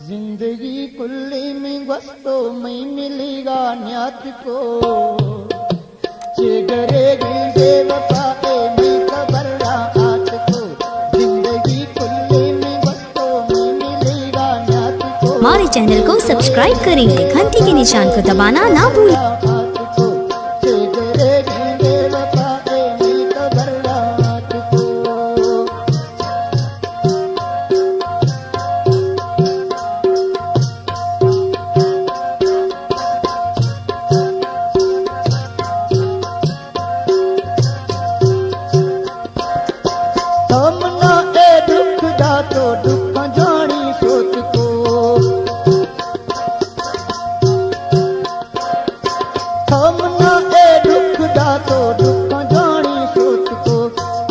जिंदगी कुल्ली में वस्तो में मिलेगा न्यात को चेगरेगी बेवफाए में खबर रात को जिंदगी कुल्ली में वस्तो में मिलेगा न्यात को। हमारे चैनल को सब्सक्राइब करेंगे, घंटी के निशान को दबाना ना भूलें। तो दुख जानी सोच को थमना ए दुख दा तो दुख जानी सोच को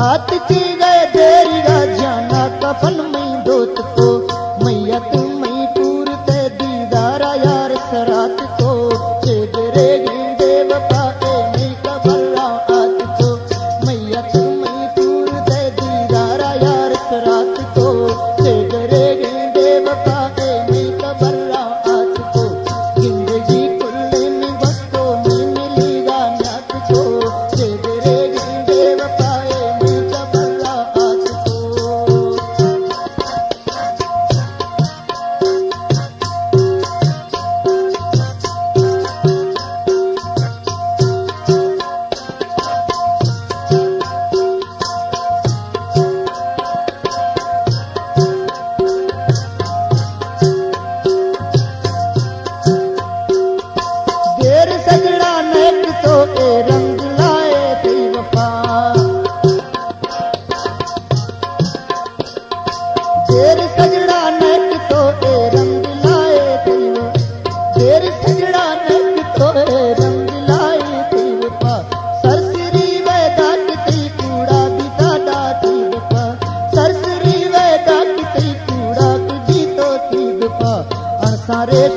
हाथ की गए तेरी राजाना कफन में दोत को मैया तुम्हें पूर ते दीदारा यार सरात को चेगरे गेंदे बपाए नहीं खबर रात को मैया तुम्हें पूर ते दीदारा यार सरात को रंग लाए थे वफा देर सजड़ा नेक तो ए रंग लाए थे देर सजड़ा नेक तो ए रंग लाए थे वफा सरसरी वैदा की कूड़ा भी दादा थी वफा सरसरी वैदा की कूड़ा भी तो थी वफा सारे